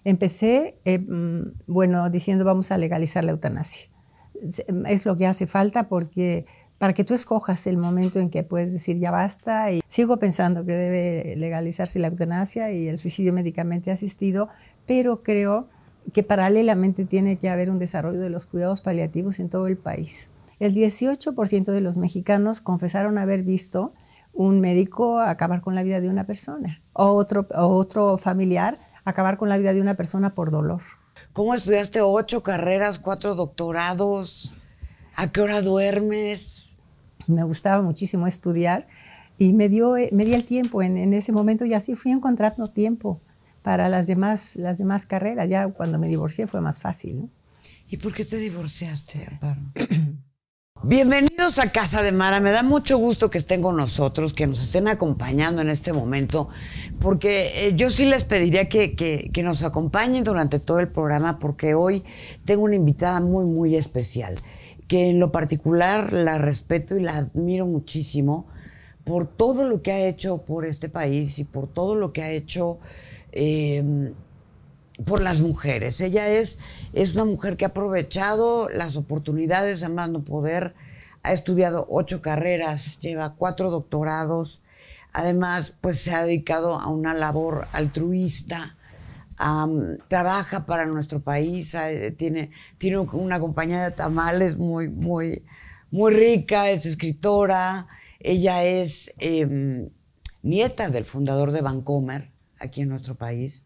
Empecé, bueno, diciendo vamos a legalizar la eutanasia. Es lo que hace falta porque para que tú escojas el momento en que puedes decir ya basta. Y sigo pensando que debe legalizarse la eutanasia y el suicidio médicamente asistido, pero creo que paralelamente tiene que haber un desarrollo de los cuidados paliativos en todo el país. El 18% de los mexicanos confesaron haber visto un médico acabar con la vida de una persona o otro familiar acabar con la vida de una persona por dolor. ¿Cómo estudiaste 8 carreras, 4 doctorados? ¿A qué hora duermes? Me gustaba muchísimo estudiar y me di el tiempo en ese momento y así fui encontrando tiempo para las demás carreras. Ya cuando me divorcié fue más fácil, ¿no? ¿Y por qué te divorciaste, Amparo? Bienvenidos a Casa de Mara. Me da mucho gusto que estén con nosotros, que nos estén acompañando en este momento, porque yo sí les pediría que nos acompañen durante todo el programa, porque hoy tengo una invitada muy, muy especial, que en lo particular la respeto y la admiro muchísimo por todo lo que ha hecho por este país y por todo lo que ha hecho por las mujeres. Ella es una mujer que ha aprovechado las oportunidades de más no poder, ha estudiado 8 carreras, lleva 4 doctorados, además pues se ha dedicado a una labor altruista, trabaja para nuestro país, tiene una compañía de tamales muy, muy, muy rica, es escritora, ella es nieta del fundador de Vancomer, aquí en nuestro país.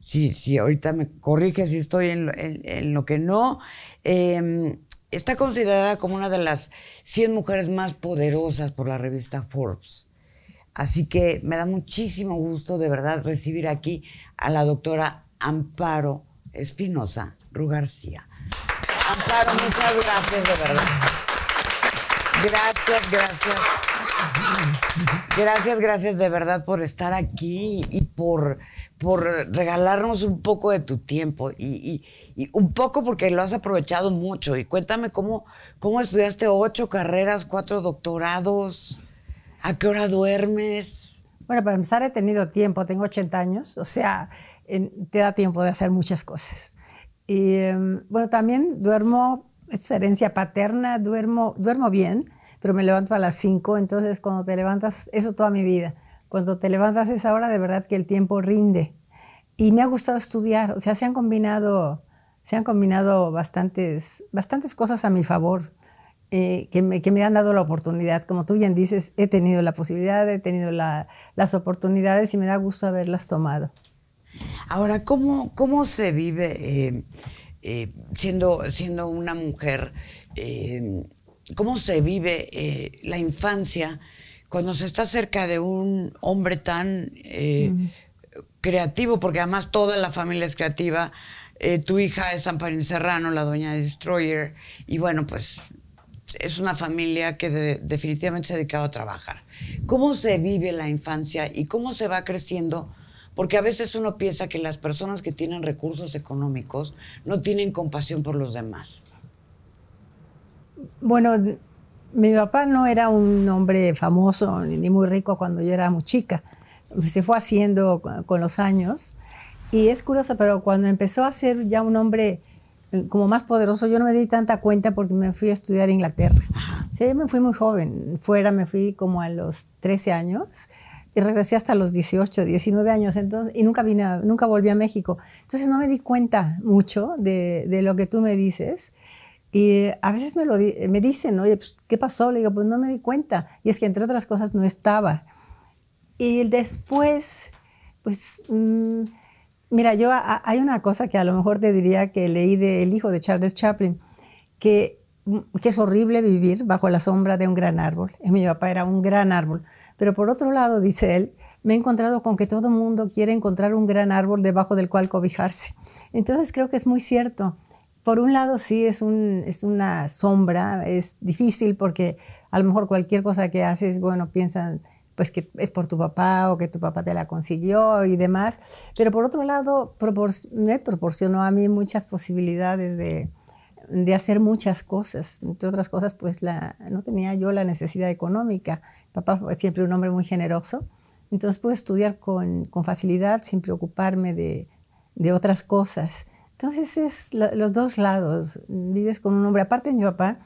Sí, ahorita me corrige si estoy en lo que no. Está considerada como una de las 100 mujeres más poderosas por la revista Forbes. Así que me da muchísimo gusto, de verdad, recibir aquí a la doctora Amparo Espinosa Ru García. Amparo, muchas gracias, de verdad. Gracias de verdad por estar aquí y por regalarnos un poco de tu tiempo y un poco porque lo has aprovechado mucho. Y cuéntame cómo estudiaste 8 carreras, 4 doctorados, ¿a qué hora duermes? Bueno, para empezar he tenido tiempo, tengo 80 años, o sea, te da tiempo de hacer muchas cosas. Y bueno, también duermo, es herencia paterna, duermo bien, pero me levanto a las 5, entonces cuando te levantas, eso toda mi vida, cuando te levantas a esa hora, de verdad que el tiempo rinde. Y me ha gustado estudiar, o sea, se han combinado bastantes cosas a mi favor, que me han dado la oportunidad. Como tú bien dices, he tenido la posibilidad, he tenido las oportunidades y me da gusto haberlas tomado. Ahora, ¿cómo se vive siendo una mujer? ¿Cómo se vive la infancia cuando se está cerca de un hombre tan creativo? Porque además toda la familia es creativa. Tu hija es Amparín Serrano, la doña Destroyer, y bueno, pues es una familia que definitivamente se ha dedicado a trabajar. ¿Cómo se vive la infancia y cómo se va creciendo? Porque a veces uno piensa que las personas que tienen recursos económicos no tienen compasión por los demás. Bueno, mi papá no era un hombre famoso ni muy rico cuando yo era muy chica. Se fue haciendo con los años. Y es curioso, pero cuando empezó a ser ya un hombre como más poderoso, yo no me di tanta cuenta porque me fui a estudiar a Inglaterra. Sí, yo me fui muy joven. Me fui como a los 13 años y regresé hasta los 18, 19 años. Entonces, y nunca volví a México. Entonces no me di cuenta mucho de lo que tú me dices. Y a veces me dicen, oye, pues, ¿qué pasó? Le digo, pues no me di cuenta. Y es que entre otras cosas no estaba. Y después, pues, mira, hay una cosa que a lo mejor te diría que leí del hijo de Charles Chaplin, que es horrible vivir bajo la sombra de un gran árbol. Mi papá era un gran árbol. Pero por otro lado, dice él, me he encontrado con que todo el mundo quiere encontrar un gran árbol debajo del cual cobijarse. Entonces creo que es muy cierto. Por un lado sí es una sombra, es difícil porque a lo mejor cualquier cosa que haces, bueno, piensan pues que es por tu papá o que tu papá te la consiguió y demás. Pero por otro lado me proporcionó a mí muchas posibilidades de hacer muchas cosas. Entre otras cosas, pues no tenía yo la necesidad económica. Papá fue siempre un hombre muy generoso. Entonces pude estudiar con facilidad sin preocuparme de de otras cosas. Entonces es los dos lados. Vives con un hombre. Aparte, mi papá,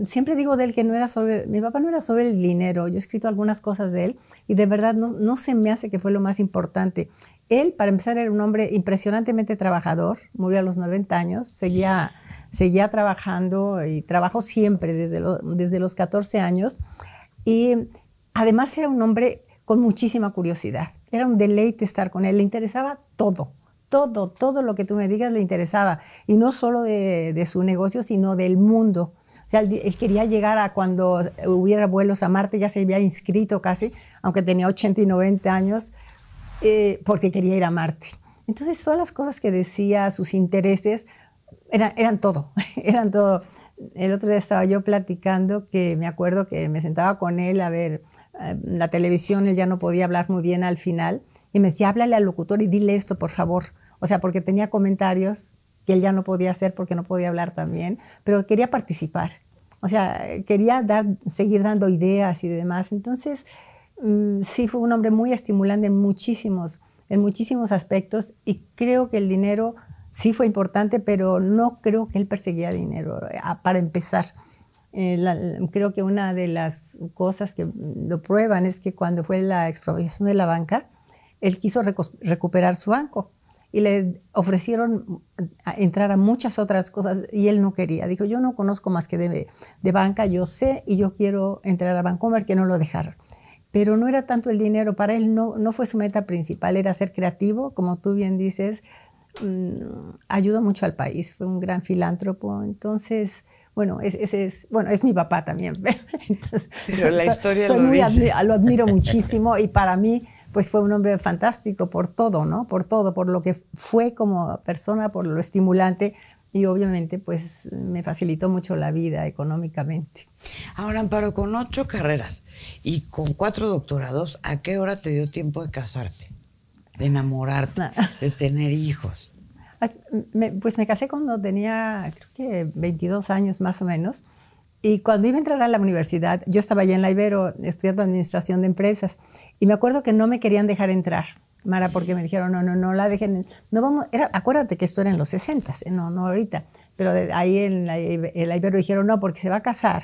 siempre digo de él que mi papá no era sobre el dinero. Yo he escrito algunas cosas de él y de verdad no se me hace que fue lo más importante. Él, para empezar, era un hombre impresionantemente trabajador. Murió a los 90 años. Seguía trabajando y trabajó siempre desde los 14 años. Y además era un hombre con muchísima curiosidad. Era un deleite estar con él. Le interesaba todo. Todo lo que tú me digas le interesaba. Y no solo de su negocio, sino del mundo. O sea, él quería llegar a cuando hubiera vuelos a Marte, ya se había inscrito casi, aunque tenía 80 y 90 años, porque quería ir a Marte. Entonces, todas las cosas que decía, sus intereses, eran todo, eran todo. El otro día estaba yo platicando que me acuerdo que me sentaba con él a ver la televisión, él ya no podía hablar muy bien al final, y me decía, háblale al locutor y dile esto, por favor. O sea, porque tenía comentarios que él ya no podía hacer porque no podía hablar tan, pero quería participar. O sea, quería seguir dando ideas y demás. Entonces, sí fue un hombre muy estimulante en muchísimos aspectos, y creo que el dinero sí fue importante, pero no creo que él perseguía dinero, para empezar. Creo que una de las cosas que lo prueban es que cuando fue la expropiación de la banca, él quiso recuperar su banco y le ofrecieron entrar a muchas otras cosas y él no quería. Dijo, yo no conozco más que de banca, yo sé y yo quiero entrar a Bancomer, que no lo dejaron. Pero no era tanto el dinero, para él no fue su meta principal, era ser creativo, como tú bien dices, ayudó mucho al país, fue un gran filántropo. Entonces, bueno, es mi papá también. Entonces, pero la historia lo admiro muchísimo, y para mí pues fue un hombre fantástico por todo, ¿no? Por todo, por lo que fue como persona, por lo estimulante, y obviamente pues me facilitó mucho la vida económicamente. Ahora, Amparo, con 8 carreras y con 4 doctorados, ¿a qué hora te dio tiempo de casarte, de enamorarte, de tener hijos? Pues me casé cuando tenía, creo que 22 años más o menos, y cuando iba a entrar a la universidad, yo estaba allá en la Ibero estudiando administración de empresas, y me acuerdo que no me querían dejar entrar, Mara, porque me dijeron, no la dejen, no vamos, acuérdate que esto era en los 60, no ahorita, pero ahí en la Ibero dijeron, no, porque se va a casar,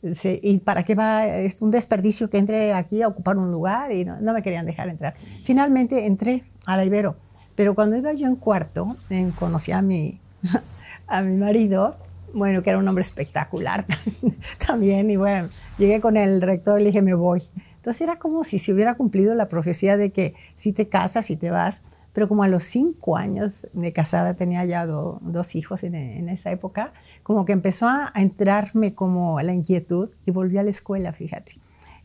y para qué va, es un desperdicio que entre aquí a ocupar un lugar, y no me querían dejar entrar. Finalmente entré a la Ibero, pero cuando iba yo en cuarto, conocí a mi marido, bueno, que era un hombre espectacular también, y bueno, llegué con el rector y le dije, me voy. Entonces era como si se hubiera cumplido la profecía de que si te casas y te vas, pero como a los 5 años de casada, tenía ya 2 hijos en esa época, como que empezó a entrarme como la inquietud y volví a la escuela, fíjate.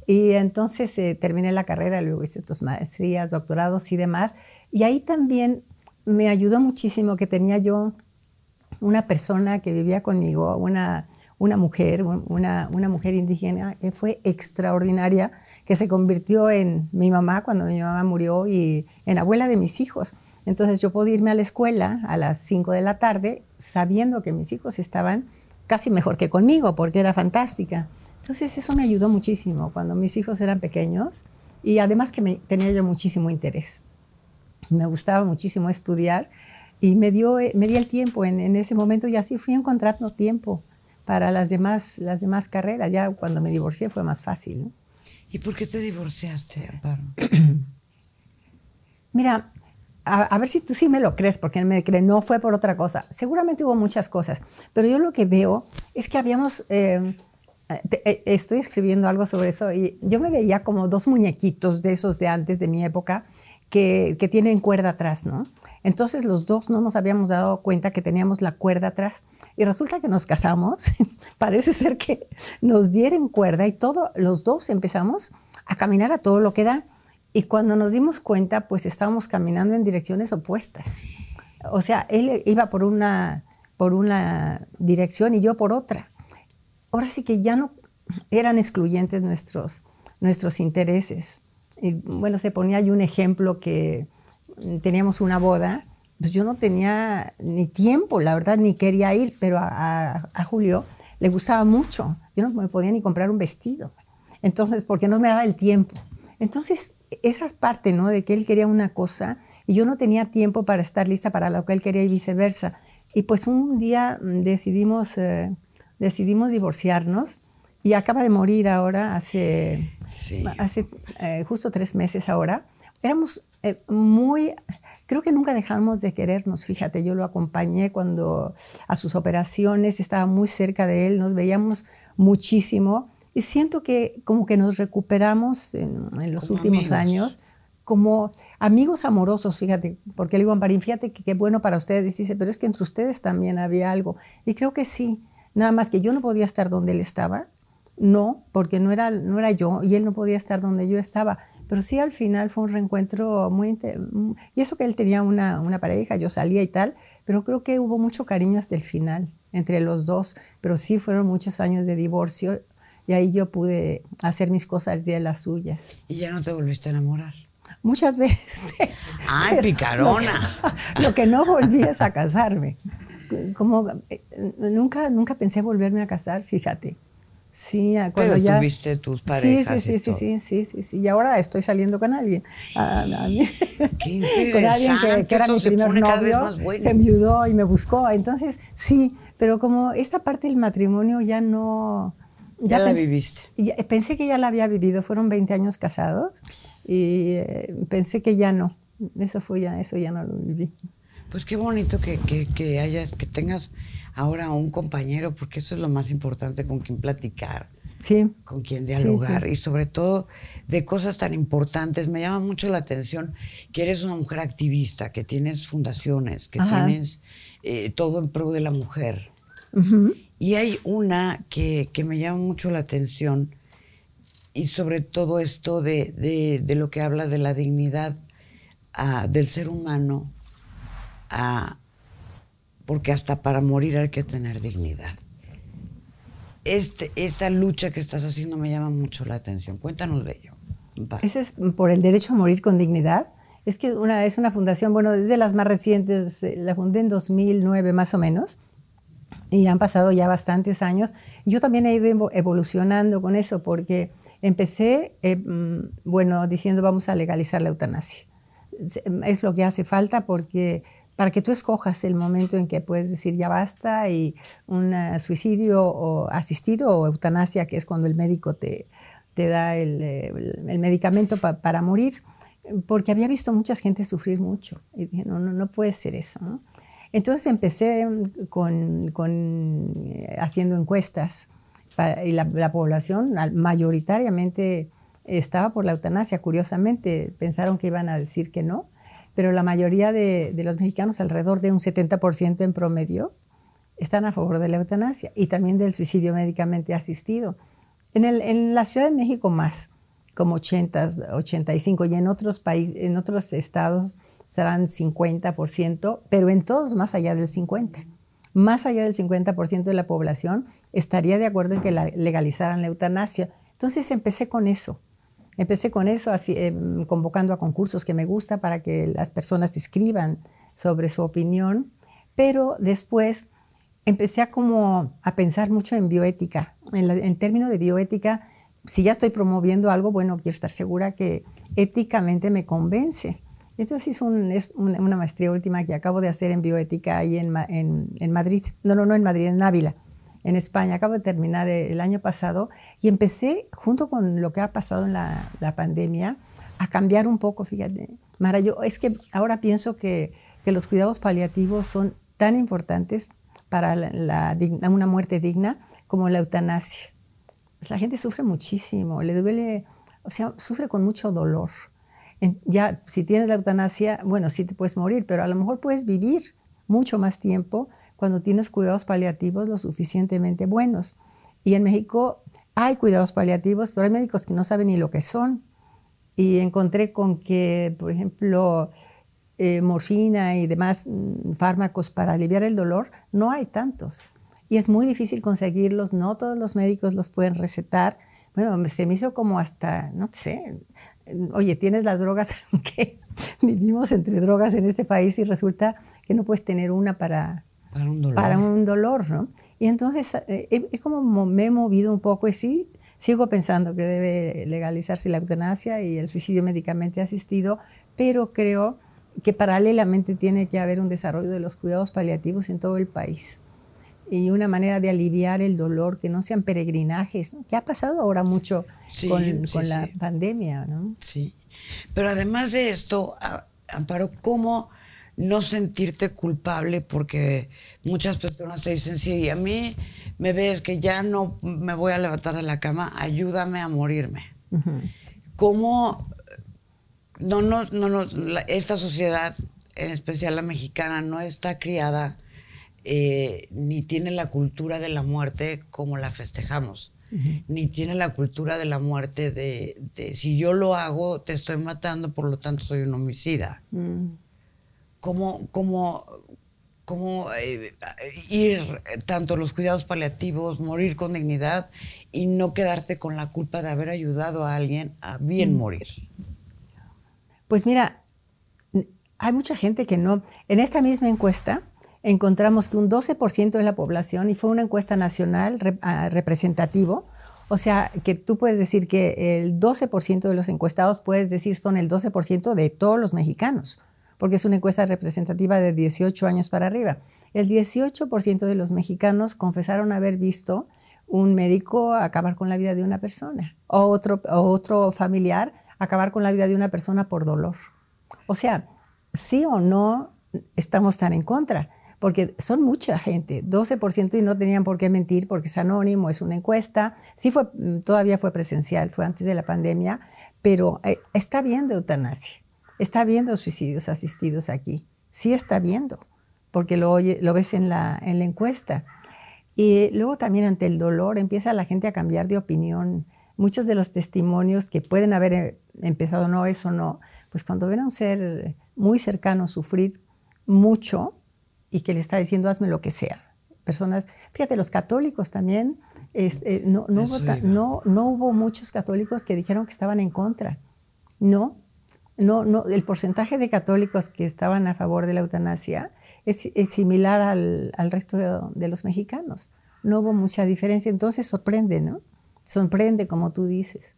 Y entonces terminé la carrera, luego hice tus maestrías, doctorados y demás, y ahí también me ayudó muchísimo que tenía yo una persona que vivía conmigo, una mujer indígena que fue extraordinaria, que se convirtió en mi mamá cuando mi mamá murió y en abuela de mis hijos. Entonces yo podía irme a la escuela a las 5 de la tarde sabiendo que mis hijos estaban casi mejor que conmigo, porque era fantástica. Entonces eso me ayudó muchísimo cuando mis hijos eran pequeños, y además que tenía yo muchísimo interés. Me gustaba muchísimo estudiar, y me di el tiempo en ese momento, y así fui encontrando tiempo para las demás carreras. Ya cuando me divorcié fue más fácil, ¿no? ¿Y por qué te divorciaste, Amparo? Mira, a ver si tú sí me lo crees, porque me crees, no fue por otra cosa. Seguramente hubo muchas cosas, pero yo lo que veo es que habíamos... estoy escribiendo algo sobre eso, y yo me veía como 2 muñequitos de esos de antes, de mi época, que tienen cuerda atrás, ¿no? Entonces los 2 no nos habíamos dado cuenta que teníamos la cuerda atrás, y resulta que nos casamos, parece ser que nos dieron cuerda, y los 2 empezamos a caminar a todo lo que da, y cuando nos dimos cuenta, pues estábamos caminando en direcciones opuestas. O sea, él iba por una dirección y yo por otra. Ahora sí que ya no eran excluyentes nuestros intereses. Y bueno, se ponía ahí un ejemplo que teníamos una boda, pues yo no tenía ni tiempo, la verdad, ni quería ir, pero a Julio le gustaba mucho. Yo no me podía ni comprar un vestido. Entonces, porque no me daba el tiempo. Entonces, esa es parte, ¿no? De que él quería una cosa y yo no tenía tiempo para estar lista para lo que él quería y viceversa. Y pues un día decidimos divorciarnos y acaba de morir ahora hace justo 3 meses ahora. Éramos creo que nunca dejamos de querernos, fíjate, yo lo acompañé a sus operaciones, estaba muy cerca de él, nos veíamos muchísimo y siento que como que nos recuperamos en los últimos años como amigos amorosos, fíjate, porque le digo a Amparín, fíjate que qué bueno para ustedes, dice, pero es que entre ustedes también había algo, y creo que sí, nada más que yo no podía estar donde él estaba, no, porque no era yo, y él no podía estar donde yo estaba, pero sí al final fue un reencuentro y eso que él tenía una pareja, yo salía y tal, pero creo que hubo mucho cariño hasta el final, entre los dos, pero sí fueron muchos años de divorcio, y ahí yo pude hacer mis cosas y él las suyas. ¿Y ya no te volviste a enamorar? Muchas veces. ¡Ay, picarona! Lo que no volví es a casarme. Como nunca pensé volverme a casar, fíjate. Sí, cuando pero tuviste tus parejas. Sí. Y ahora estoy saliendo con alguien. Qué interesante. Con alguien que era mi primer novio, se enviudó y me buscó. Entonces, sí, pero como esta parte del matrimonio ya no... Ya la viviste. Pensé que ya la había vivido. Fueron 20 años casados y pensé que ya no. Eso ya no lo viví. Pues qué bonito que tengas ahora un compañero, porque eso es lo más importante, con quien platicar, sí, con quien dialogar, sí. Y sobre todo de cosas tan importantes. Me llama mucho la atención que eres una mujer activista, que tienes fundaciones, que tienes todo en pro de la mujer. Uh-huh. Y hay una que me llama mucho la atención, y sobre todo esto de lo que habla de la dignidad del ser humano, porque hasta para morir hay que tener dignidad. Esta lucha que estás haciendo me llama mucho la atención. Cuéntanos de ello. Ese es por el derecho a morir con dignidad. Es que es una fundación, bueno, es de las más recientes, la fundé en 2009 más o menos, y han pasado ya bastantes años. Y yo también he ido evolucionando con eso, porque empecé, diciendo vamos a legalizar la eutanasia. Es lo que hace falta porque para que tú escojas el momento en que puedes decir ya basta, y un suicidio o asistido o eutanasia, que es cuando el médico te da el medicamento para morir, porque había visto mucha gente sufrir mucho y dije no puede ser eso, ¿no? Entonces empecé haciendo encuestas y la población mayoritariamente estaba por la eutanasia. Curiosamente pensaron que iban a decir que no, pero la mayoría de los mexicanos, alrededor de un 70% en promedio, están a favor de la eutanasia y también del suicidio médicamente asistido. En la Ciudad de México más, como 80, 85, y en otros países, en otros estados serán 50%, pero en todos más allá del 50%. Más allá del 50% de la población estaría de acuerdo en que legalizaran la eutanasia. Entonces empecé con eso, así, convocando a concursos que me gusta para que las personas escriban sobre su opinión, pero después empecé a pensar mucho en bioética. En el término de bioética, si ya estoy promoviendo algo, bueno, quiero estar segura que éticamente me convence. Entonces hice una maestría última que acabo de hacer en bioética ahí en Madrid. No en Madrid, en Ávila, en España. Acabo de terminar el año pasado y empecé, junto con lo que ha pasado en la pandemia, a cambiar un poco, fíjate. Mara, es que ahora pienso que los cuidados paliativos son tan importantes para una muerte digna como la eutanasia. Pues la gente sufre muchísimo, le duele, o sea, sufre con mucho dolor. Ya, si tienes la eutanasia, bueno, sí te puedes morir, pero a lo mejor puedes vivir mucho más tiempo cuando tienes cuidados paliativos lo suficientemente buenos. Y en México hay cuidados paliativos, pero hay médicos que no saben ni lo que son. Y encontré con que, por ejemplo, morfina y demás fármacos para aliviar el dolor, no hay tantos. Y es muy difícil conseguirlos, no todos los médicos los pueden recetar. Bueno, se me hizo como hasta, no sé, oye, tienes las drogas, que vivimos entre drogas en este país y resulta que no puedes tener una para un dolor, ¿no? Y entonces es como me he movido un poco y sí Sigo pensando que debe legalizarse la eutanasia y el suicidio médicamente asistido, pero creo que paralelamente tiene que haber un desarrollo de los cuidados paliativos en todo el país y una manera de aliviar el dolor, que no sean peregrinajes, ¿no? Que ha pasado ahora mucho con la pandemia, ¿no? Sí, pero además de esto, Amparo, ¿cómo no sentirte culpable? Porque muchas personas te dicen, sí, a mí me ves que ya no me voy a levantar de la cama, ayúdame a morirme. ¿Cómo esta sociedad, en especial la mexicana, no está criada ni tiene la cultura de la muerte como la festejamos? Ni tiene la cultura de la muerte de si yo lo hago, te estoy matando, por lo tanto soy un homicida. ¿Cómo ir tanto los cuidados paliativos, morir con dignidad y no quedarte con la culpa de haber ayudado a alguien a bien morir? Pues mira, hay mucha gente que no. En esta misma encuesta encontramos que un 12% de la población, y fue una encuesta nacional representativo, o sea, que tú puedes decir que el 12% de los encuestados, puedes decir, son el 12% de todos los mexicanos, porque es una encuesta representativa de 18 años para arriba. El 18% de los mexicanos confesaron haber visto un médico acabar con la vida de una persona, o otro familiar acabar con la vida de una persona por dolor. O sea, sí o no estamos tan en contra, porque son mucha gente, 12%, y no tenían por qué mentir porque es anónimo, es una encuesta. Sí, todavía fue presencial, fue antes de la pandemia, pero está habiendo eutanasia, está habiendo suicidios asistidos aquí, sí está habiendo, porque lo ves en la encuesta. Y luego también ante el dolor empieza la gente a cambiar de opinión. Muchos de los testimonios que pueden haber empezado, no, eso no, pues cuando ven a un ser muy cercano sufrir mucho y que le está diciendo hazme lo que sea. Personas, fíjate, los católicos también, no hubo muchos católicos que dijeron que estaban en contra. No, el porcentaje de católicos que estaban a favor de la eutanasia es similar al resto de los mexicanos. No hubo mucha diferencia, entonces sorprende, ¿no? Sorprende, como tú dices.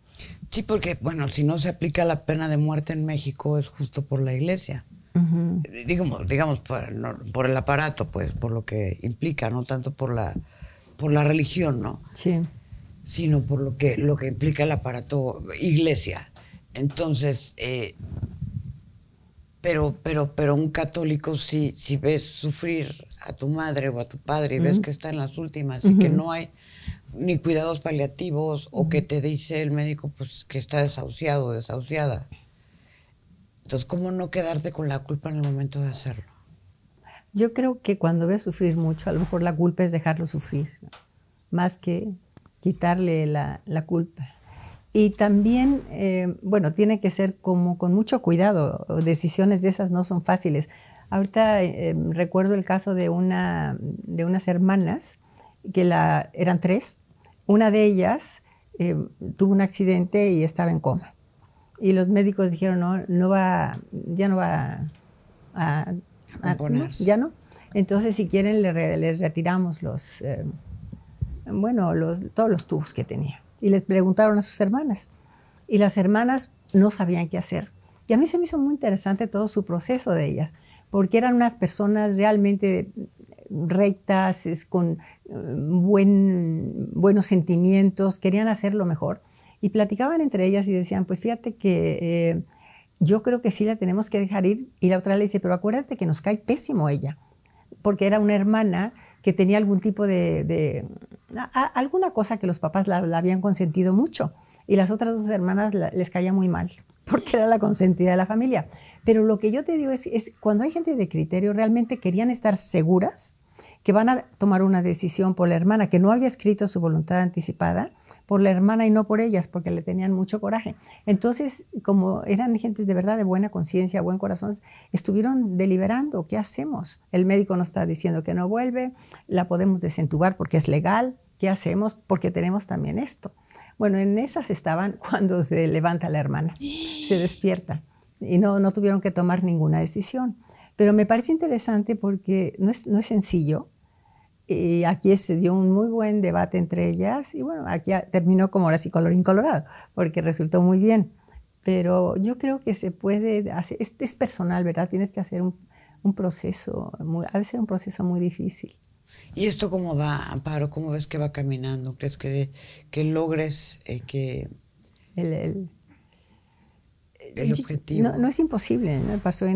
Sí, porque, bueno, si no se aplica la pena de muerte en México es justo por la iglesia. Digamos por el aparato, pues, por lo que implica, no tanto por la religión, ¿no? Sí. Sino por lo que implica el aparato iglesia. Entonces, pero un católico, si ves sufrir a tu madre o a tu padre y ves que está en las últimas y que no hay ni cuidados paliativos, o que te dice el médico pues que está desahuciado o desahuciada. Entonces, ¿cómo no quedarte con la culpa en el momento de hacerlo? Yo creo que cuando ves sufrir mucho, a lo mejor la culpa es dejarlo sufrir, ¿no? Más que quitarle la culpa. Y también, bueno, tiene que ser como con mucho cuidado. Decisiones de esas no son fáciles. Ahorita recuerdo el caso de unas hermanas, que eran 3. Una de ellas tuvo un accidente y estaba en coma. Y los médicos dijeron, ya no va a componerse. Ya no. Entonces, si quieren, les retiramos todos los tubos que tenía. Y les preguntaron a sus hermanas. Y las hermanas no sabían qué hacer. Y a mí se me hizo muy interesante todo su proceso de ellas, porque eran unas personas realmente rectas, con buenos sentimientos, querían hacer lo mejor. Y platicaban entre ellas y decían, pues fíjate que yo creo que sí la tenemos que dejar ir. Y la otra le dice, pero acuérdate que nos cae pésimo ella, porque era una hermana que tenía algún tipo alguna cosa que los papás la habían consentido mucho. Y las otras 2 hermanas les caía muy mal, porque era la consentida de la familia. Pero lo que yo te digo es cuando hay gente de criterio, realmente querían estar seguras que van a tomar una decisión por la hermana, que no había escrito su voluntad anticipada, por la hermana y no por ellas, porque le tenían mucho coraje. Entonces, como eran gentes de verdad de buena conciencia, buen corazón, estuvieron deliberando, ¿qué hacemos? El médico nos está diciendo que no vuelve, la podemos desentubar porque es legal, ¿qué hacemos? Porque tenemos también esto. Bueno, en esas estaban cuando se levanta la hermana, se despierta y no tuvieron que tomar ninguna decisión. Pero me parece interesante porque no es sencillo. Y aquí se dio un muy buen debate entre ellas y bueno, aquí terminó como ahora sí colorín colorado, porque resultó muy bien. Pero yo creo que se puede hacer, es personal, ¿verdad? Tienes que hacer un proceso, ha de ser un proceso muy difícil. ¿Y esto cómo va, Amparo? ¿Cómo ves que va caminando? ¿Crees que logres que el objetivo? No es imposible, ¿no? Pasó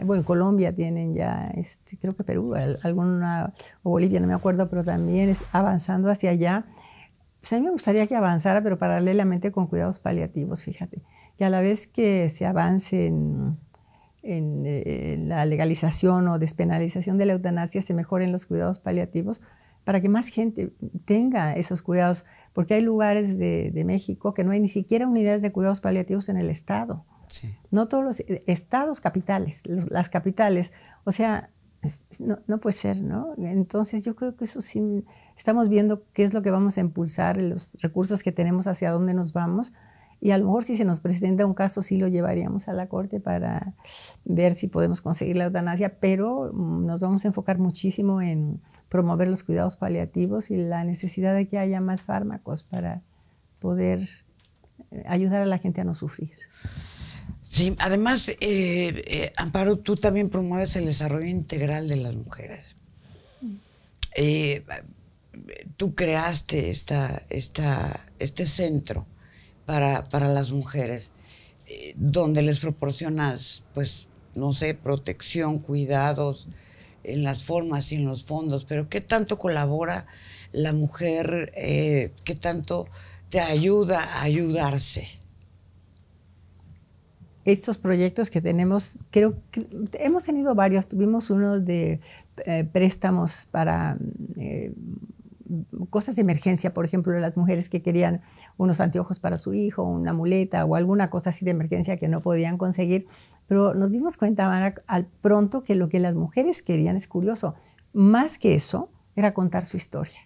bueno, Colombia tienen ya, creo que Perú, o Bolivia, no me acuerdo, pero también es avanzando hacia allá. Pues a mí me gustaría que avanzara, pero paralelamente con cuidados paliativos, fíjate. Que a la vez que se avance en la legalización o despenalización de la eutanasia, se mejoren los cuidados paliativos para que más gente tenga esos cuidados, porque hay lugares de México que no hay ni siquiera unidades de cuidados paliativos en el estado. Sí. No todos los estados capitales, las capitales, o sea, no puede ser, ¿no? Entonces yo creo que eso sí, estamos viendo qué es lo que vamos a impulsar, los recursos que tenemos, hacia dónde nos vamos, y a lo mejor si se nos presenta un caso sí lo llevaríamos a la corte para ver si podemos conseguir la eutanasia, pero nos vamos a enfocar muchísimo en promover los cuidados paliativos y la necesidad de que haya más fármacos para poder ayudar a la gente a no sufrir. Sí, además, Amparo, tú también promueves el desarrollo integral de las mujeres. Tú creaste este centro para las mujeres, donde les proporcionas, pues, no sé, protección, cuidados, en las formas y en los fondos, pero ¿qué tanto colabora la mujer? ¿Qué tanto te ayuda a ayudarse? Estos proyectos que tenemos, creo que hemos tenido varios. Tuvimos uno de préstamos para cosas de emergencia, por ejemplo, de las mujeres que querían unos anteojos para su hijo, una muleta o alguna cosa así de emergencia que no podían conseguir. Pero nos dimos cuenta, Mara, al pronto, que lo que las mujeres querían, es curioso, más que eso, era contar su historia.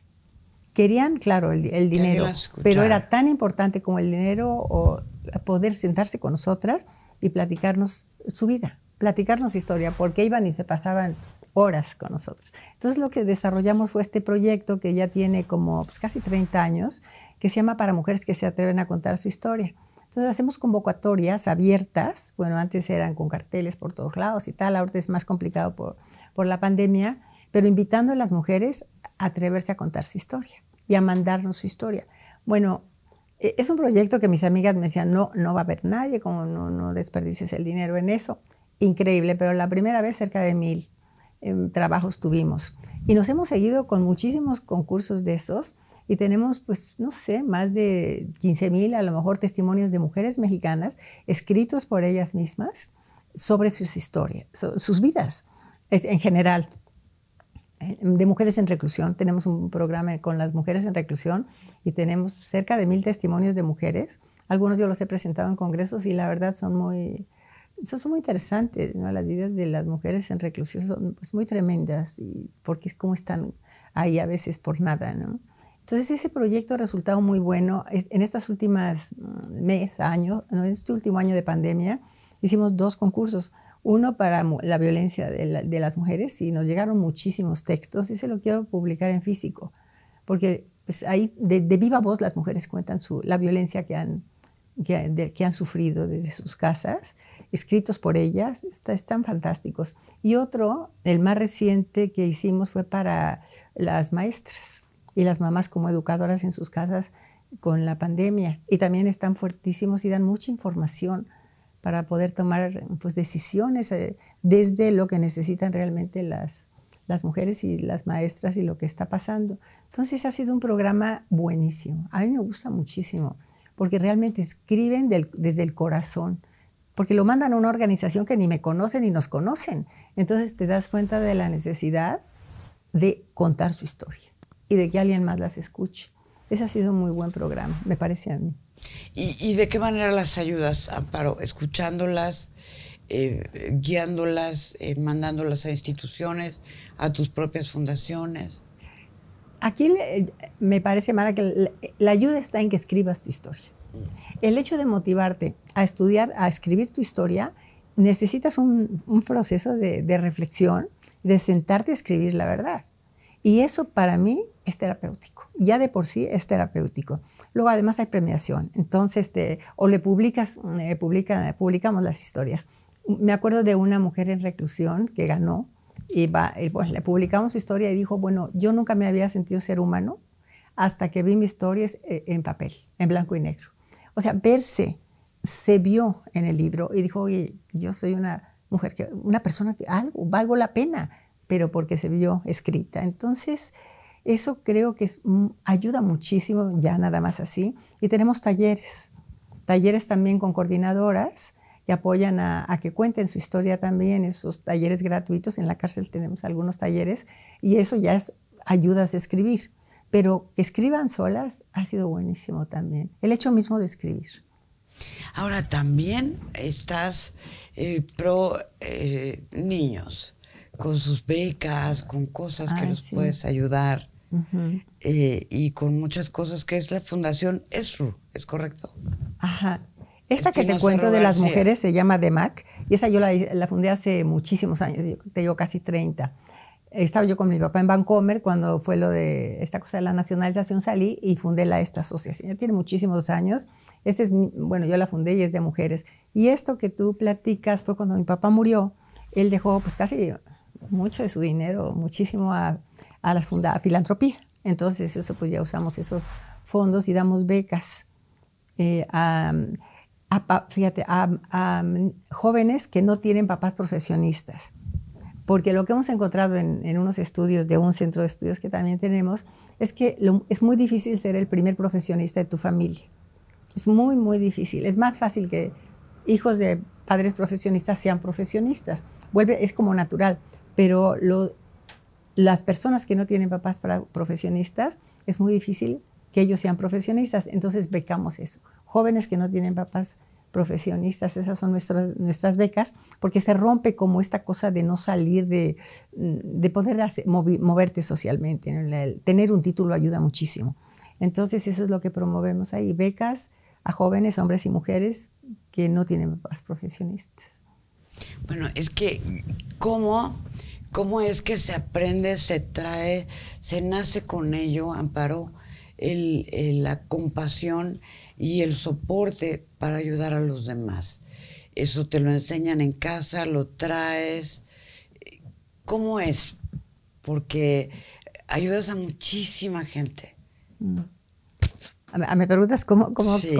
Querían, claro, el dinero, pero era tan importante como el dinero o poder sentarse con nosotras y platicarnos su vida, platicarnos historia, porque iban y se pasaban horas con nosotros. Entonces lo que desarrollamos fue este proyecto que ya tiene como casi 30 años, que se llama Para Mujeres que se atreven a contar su historia. Entonces hacemos convocatorias abiertas, bueno, antes eran con carteles por todos lados y tal, ahora es más complicado por la pandemia, pero invitando a las mujeres a atreverse a contar su historia y a mandarnos su historia. Bueno, es un proyecto que mis amigas me decían, no va a haber nadie, como no desperdicies el dinero en eso. Increíble, pero la primera vez cerca de 1000 trabajos tuvimos. Y nos hemos seguido con muchísimos concursos de esos y tenemos, pues, no sé, más de 15,000 a lo mejor testimonios de mujeres mexicanas escritos por ellas mismas sobre sus historias, sus vidas en general. De mujeres en reclusión, tenemos un programa con las mujeres en reclusión y tenemos cerca de 1000 testimonios de mujeres. Algunos yo los he presentado en congresos y la verdad son muy interesantes, ¿no? Las vidas de las mujeres en reclusión son, pues, muy tremendas, y porque es como están ahí a veces por nada, ¿no? Entonces ese proyecto ha resultado muy bueno. En estos últimos años, en este último año de pandemia, hicimos 2 concursos. Uno para la violencia de las mujeres, y nos llegaron muchísimos textos. Ese lo quiero publicar en físico, porque pues, ahí de viva voz las mujeres cuentan la violencia que han sufrido desde sus casas, escritos por ellas. Están fantásticos. Y otro, el más reciente que hicimos, fue para las maestras y las mamás como educadoras en sus casas con la pandemia. Y también están fuertísimos y dan mucha información para poder tomar, pues, decisiones desde lo que necesitan realmente las mujeres y las maestras y lo que está pasando. Entonces ha sido un programa buenísimo. A mí me gusta muchísimo, porque realmente escriben desde el corazón, porque lo mandan a una organización que ni me conocen ni nos conocen. Entonces te das cuenta de la necesidad de contar su historia y de que alguien más las escuche. Ese ha sido un muy buen programa, me parece a mí. ¿Y de qué manera las ayudas, Amparo? ¿Escuchándolas, guiándolas, mandándolas a instituciones, a tus propias fundaciones? Aquí me parece, Mara, que la ayuda está en que escribas tu historia. El hecho de motivarte a estudiar, a escribir tu historia, necesitas un proceso de reflexión, de sentarte a escribir la verdad. Y eso para mí es terapéutico. Ya de por sí es terapéutico. Luego además hay premiación. Entonces, o le publicamos las historias. Me acuerdo de una mujer en reclusión que ganó y bueno, le publicamos su historia y dijo, bueno, yo nunca me había sentido ser humano hasta que vi mis historias en papel, en blanco y negro. O sea, se vio en el libro y dijo, oye, yo soy una mujer, una persona que valgo la pena, pero porque se vio escrita. Entonces, eso creo que ayuda muchísimo, ya nada más así. Y tenemos talleres también con coordinadoras que apoyan a que cuenten su historia también, esos talleres gratuitos. En la cárcel tenemos algunos talleres y eso ya es ayudas a escribir. Pero que escriban solas ha sido buenísimo también. El hecho mismo de escribir. Ahora también estás pro niños, con sus becas, con cosas que los puedes ayudar. Y con muchas cosas que es la Fundación ESRU, ¿es correcto? Ajá. Esta que te cuento de las mujeres se llama DEMAC y esa yo la fundé hace muchísimos años, yo te digo casi 30. Estaba yo con mi papá en Vancomer cuando fue lo de esta cosa de la nacionalización, salí y fundé esta asociación. Ya tiene muchísimos años. Bueno, yo la fundé y es de mujeres. Y esto que tú platicas fue cuando mi papá murió. Él dejó pues casi mucho de su dinero, muchísimo a filantropía. Entonces eso pues ya usamos esos fondos y damos becas a jóvenes que no tienen papás profesionistas. Porque lo que hemos encontrado en unos estudios de un centro de estudios que también tenemos es que es muy difícil ser el primer profesionista de tu familia. Es muy, muy difícil. Es más fácil que hijos de padres profesionistas sean profesionistas. Es como natural. Pero las personas que no tienen papás profesionistas, es muy difícil que ellos sean profesionistas. Entonces becamos eso. Jóvenes que no tienen papás profesionistas, esas son nuestras becas, porque se rompe como esta cosa de no salir, de poder moverte socialmente. Tener un título ayuda muchísimo. Entonces eso es lo que promovemos ahí, becas a jóvenes, hombres y mujeres que no tienen papás profesionistas. Bueno, es que ¿cómo es que se aprende, se trae, se nace con ello, Amparo, la compasión y el soporte para ayudar a los demás? ¿Eso te lo enseñan en casa, lo traes? ¿Cómo es? Porque ayudas a muchísima gente. Me preguntas cómo... Sí.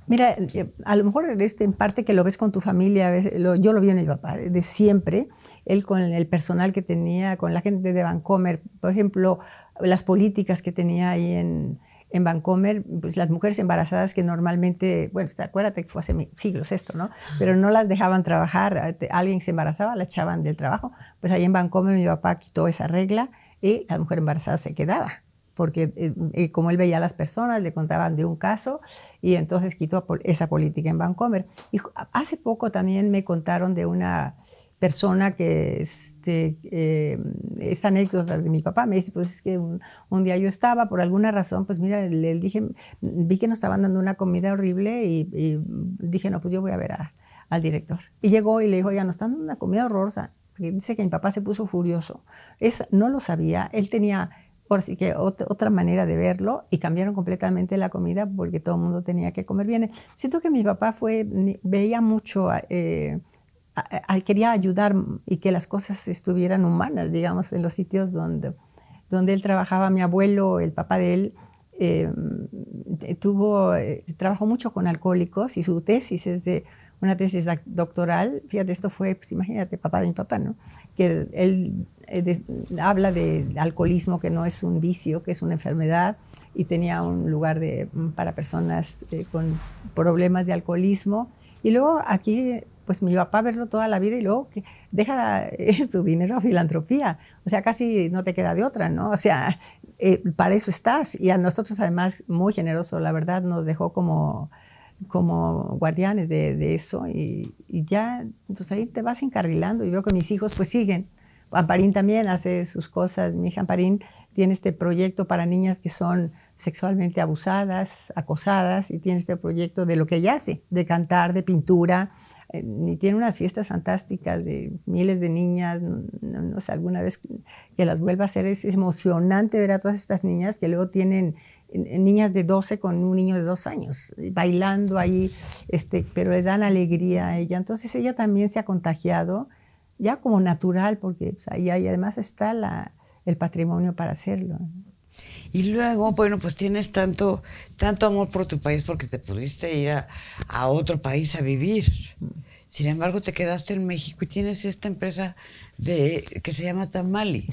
Mira, a lo mejor en parte que lo ves con tu familia, yo lo vi en mi papá, de siempre, él con el personal que tenía, con la gente de Vancomer, por ejemplo, las políticas que tenía ahí en Vancomer, pues las mujeres embarazadas que normalmente, bueno, acuérdate que fue hace siglos esto, ¿no? Pero no las dejaban trabajar, alguien se embarazaba, la echaban del trabajo, pues ahí en Vancomer mi papá quitó esa regla y la mujer embarazada se quedaba. Porque como él veía a las personas, le contaban de un caso y entonces quitó esa política en Vancomer. Y hace poco también me contaron de una persona que, esa anécdota de mi papá, me dice, pues es que un día yo estaba, por alguna razón, pues mira, le dije, vi que nos estaban dando una comida horrible y dije, no, pues yo voy a ver al director. Y llegó y le dijo, ya nos están dando una comida horrorosa. Porque dice que mi papá se puso furioso. No lo sabía, él tenía... Ahora sí que otra manera de verlo y cambiaron completamente la comida porque todo el mundo tenía que comer bien. Siento que mi papá veía mucho, quería ayudar y que las cosas estuvieran humanas, digamos, en los sitios donde él trabajaba. Mi abuelo, el papá de él, trabajó mucho con alcohólicos y su tesis es de una tesis doctoral. Fíjate, esto fue, pues imagínate, papá de mi papá, ¿no? Que él habla de alcoholismo, que no es un vicio, que es una enfermedad, y tenía un lugar para personas con problemas de alcoholismo. Y luego aquí, pues mi papá verlo toda la vida y luego que deja su dinero a filantropía. O sea, casi no te queda de otra, ¿no? O sea, para eso estás. Y a nosotros, además, muy generoso, la verdad, nos dejó como guardianes de eso. Y ya, pues ahí te vas encarrilando. Y veo que mis hijos, pues siguen. Amparín también hace sus cosas. Mi hija Amparín tiene este proyecto para niñas que son sexualmente abusadas, acosadas, y tiene este proyecto de lo que ella hace, de cantar, de pintura, y tiene unas fiestas fantásticas de miles de niñas. No sé, alguna vez que las vuelva a hacer es emocionante ver a todas estas niñas que luego tienen niñas de 12 con un niño de 2 años bailando ahí, pero les dan alegría a ella. Entonces ella también se ha contagiado ya como natural, porque pues, ahí además está el patrimonio para hacerlo. Y luego, bueno, pues tienes tanto amor por tu país porque te pudiste ir a otro país a vivir. Sin embargo, te quedaste en México y tienes esta empresa que se llama Tamali.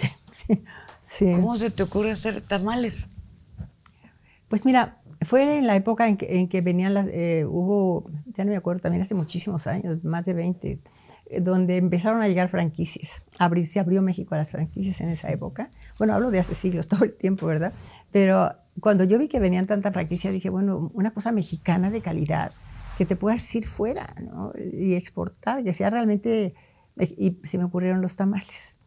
Sí. ¿Cómo se te ocurre hacer tamales? Pues mira, fue en la época en que venían hubo, ya no me acuerdo, también hace muchísimos años, más de 20, donde empezaron a llegar franquicias. Se abrió México a las franquicias en esa época. Bueno, hablo de hace siglos, todo el tiempo, ¿verdad? Pero cuando yo vi que venían tantas franquicias, dije, bueno, una cosa mexicana de calidad, que te puedas ir fuera, ¿no? Y exportar, que sea realmente... Y se me ocurrieron los tamales.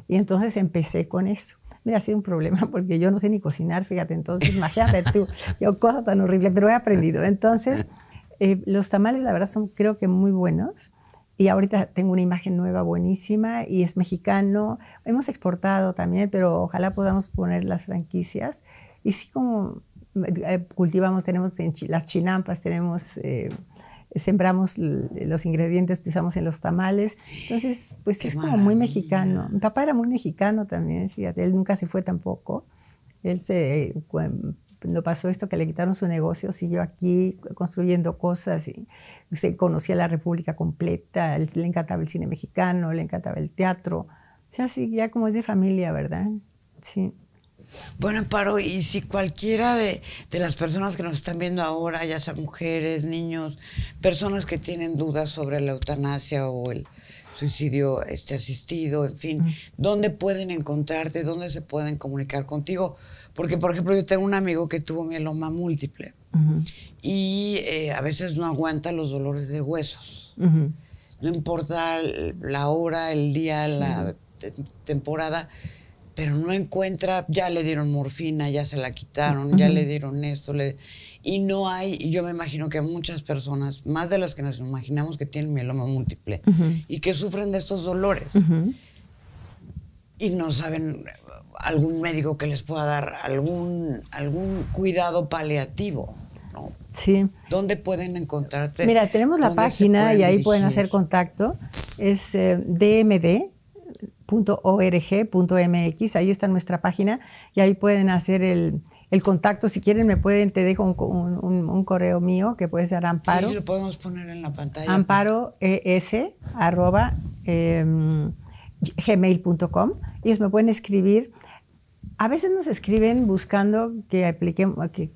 Y entonces empecé con eso. Mira, ha sido un problema porque yo no sé ni cocinar, fíjate, entonces imagínate tú, yo cosa tan horrible, pero he aprendido. Entonces, los tamales la verdad son creo que muy buenos y ahorita tengo una imagen nueva buenísima y es mexicano. Hemos exportado también, pero ojalá podamos poner las franquicias. Y sí, como cultivamos, tenemos las chinampas, tenemos... sembramos los ingredientes que usamos en los tamales. Entonces, pues Qué es como maravilla. muy mexicano. Mi papá era muy mexicano también, fíjate, él nunca se fue tampoco. Él cuando pasó esto que le quitaron su negocio, siguió aquí construyendo cosas y se conocía la República completa, le encantaba el cine mexicano, le encantaba el teatro. O sea, sí, ya como es de familia, ¿verdad? Sí. Bueno, Amparo, y si cualquiera de las personas que nos están viendo ahora, ya sean mujeres, niños, personas que tienen dudas sobre la eutanasia o el suicidio asistido, en fin, ¿dónde pueden encontrarte? ¿Dónde se pueden comunicar contigo? Porque, por ejemplo, yo tengo un amigo que tuvo mieloma múltiple y a veces no aguanta los dolores de huesos. No importa la hora, el día, la temporada, pero no encuentra, ya le dieron morfina, ya se la quitaron, ya le dieron esto, y no hay, y yo me imagino que muchas personas, más de las que nos imaginamos que tienen mieloma múltiple, y que sufren de estos dolores, y no saben algún médico que les pueda dar algún cuidado paliativo, ¿no? Sí. ¿Dónde pueden encontrarte? Mira, tenemos la página y ahí pueden hacer contacto, es dmd.org.mx, ahí está nuestra página y ahí pueden hacer el contacto. Si quieren te dejo un correo mío que puede ser Amparo. Sí, lo podemos poner en la pantalla. amparoes@gmail.com. Ellos me pueden escribir. A veces nos escriben buscando que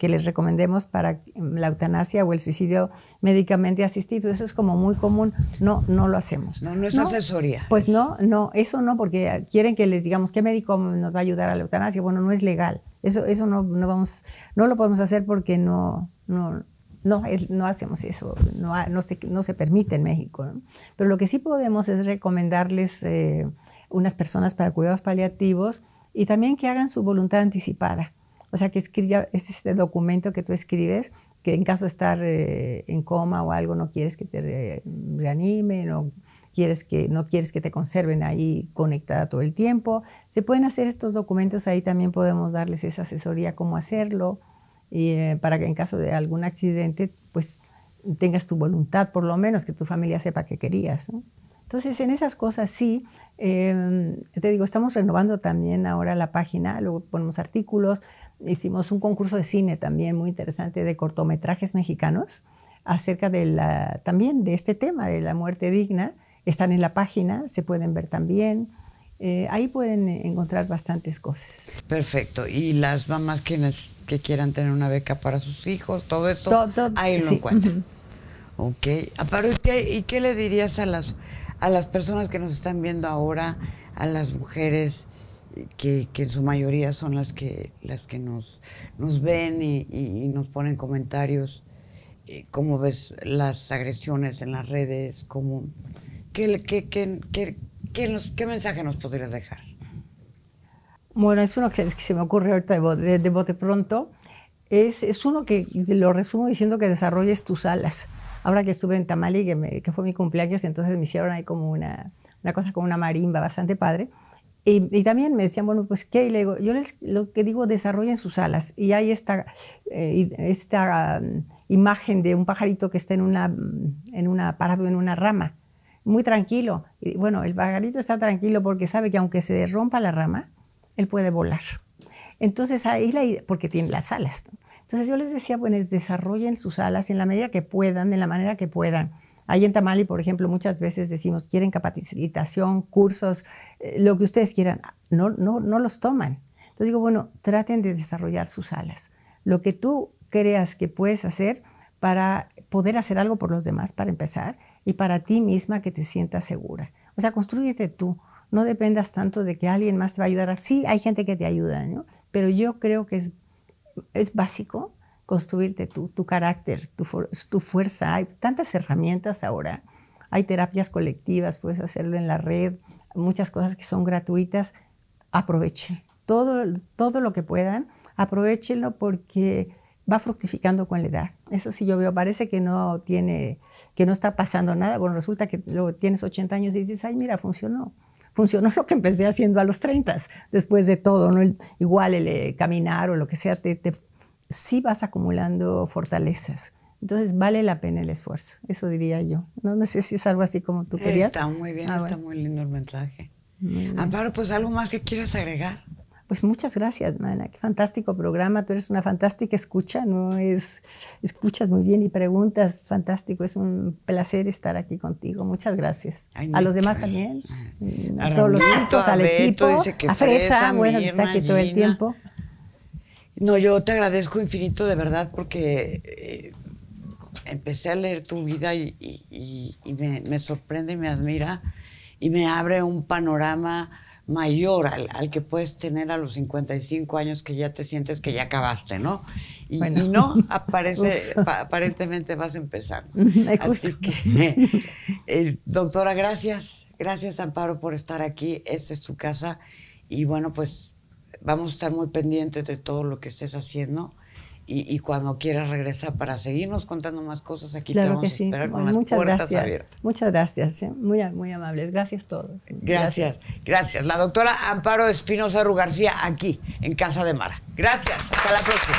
les recomendemos para la eutanasia o el suicidio médicamente asistido. Eso es como muy común. No lo hacemos. No es asesoría. Pues no, eso no, porque quieren que les digamos qué médico nos va a ayudar a la eutanasia. Bueno, no es legal. Eso no lo podemos hacer porque no hacemos eso. No se permite en México, ¿no? Pero lo que sí podemos es recomendarles unas personas para cuidados paliativos y también que hagan su voluntad anticipada. O sea, que es este documento que tú escribes, que en caso de estar en coma o algo, no quieres que te reanimen, no quieres que te conserven ahí conectada todo el tiempo. Se pueden hacer estos documentos, ahí también podemos darles esa asesoría cómo hacerlo, y para que en caso de algún accidente, pues tengas tu voluntad, por lo menos que tu familia sepa que querías, ¿no? Entonces, en esas cosas sí, te digo, estamos renovando también ahora la página, luego ponemos artículos, hicimos un concurso de cine también muy interesante de cortometrajes mexicanos acerca también de este tema de la muerte digna. Están en la página, se pueden ver también. Ahí pueden encontrar bastantes cosas. Perfecto. Y las mamás que quieran tener una beca para sus hijos, todo esto, ahí lo encuentran. Ok. Amparo, ¿y qué le dirías a las personas que nos están viendo ahora, a las mujeres que en su mayoría son las que nos ven y nos ponen comentarios? ¿Cómo ves las agresiones en las redes? ¿Qué mensaje nos podrías dejar? Bueno, es uno que se me ocurre ahorita de bote pronto. Es uno que lo resumo diciendo que desarrolles tus alas. Ahora que estuve en Tamali, que fue mi cumpleaños, entonces me hicieron ahí como una cosa con una marimba bastante padre. Y también me decían, bueno, pues, ¿qué? Y le digo, yo lo que digo, desarrollen sus alas. Y hay esta imagen de un pajarito que está parado en una rama, muy tranquilo. Y bueno, el pajarito está tranquilo porque sabe que aunque se rompa la rama, él puede volar. Entonces, ahí porque tiene las alas, ¿no? Entonces yo les decía, bueno, desarrollen sus alas en la medida que puedan, de la manera que puedan. Ahí en Tamali, por ejemplo, muchas veces decimos, quieren capacitación, cursos, lo que ustedes quieran. No los toman. Entonces digo, bueno, traten de desarrollar sus alas. Lo que tú creas que puedes hacer para poder hacer algo por los demás, para empezar, y para ti misma que te sientas segura. O sea, construyete tú. No dependas tanto de que alguien más te va a ayudar. Sí, hay gente que te ayuda, ¿no? Pero yo creo que es básico construirte tú, tu carácter, tu fuerza. Hay tantas herramientas ahora. Hay terapias colectivas, puedes hacerlo en la red, muchas cosas que son gratuitas. Aprovechen todo lo que puedan, aprovechenlo porque va fructificando con la edad. Eso sí yo veo, parece que no está pasando nada. Bueno, resulta que luego tienes 80 años y dices, ay, mira, funcionó. Funcionó lo que empecé haciendo a los 30, después de todo, ¿no? Igual el caminar o lo que sea, sí vas acumulando fortalezas. Entonces vale la pena el esfuerzo, eso diría yo. No sé si es algo así como tú querías. Está muy bien, está muy lindo el mensaje. Muy Amparo, pues algo más que quieras agregar. Pues muchas gracias, Mana. Qué fantástico programa. Tú eres una fantástica escucha, ¿no? Escuchas muy bien y preguntas. Fantástico. Es un placer estar aquí contigo. Muchas gracias. Ay, a los demás también. A todos los chicos, al equipo. A Fresa, bueno, que está aquí todo el tiempo. No, yo te agradezco infinito, de verdad, porque empecé a leer tu vida y me sorprende y me admira y me abre un panorama mayor al que puedes tener a los 55 años, que ya te sientes que ya acabaste, ¿no? Y no, aparentemente vas empezando. Así que, doctora, gracias. Gracias, Amparo, por estar aquí. Esta es tu casa. Y bueno, pues vamos a estar muy pendientes de todo lo que estés haciendo. Y cuando quieras regresar para seguirnos contando más cosas, aquí claro te vamos a esperar con las puertas abiertas. Muchas gracias, muy amables. Gracias a todos. Gracias. La doctora Amparo Espinosa Rugarcía, aquí, en Casa de Mara. Gracias, hasta la próxima.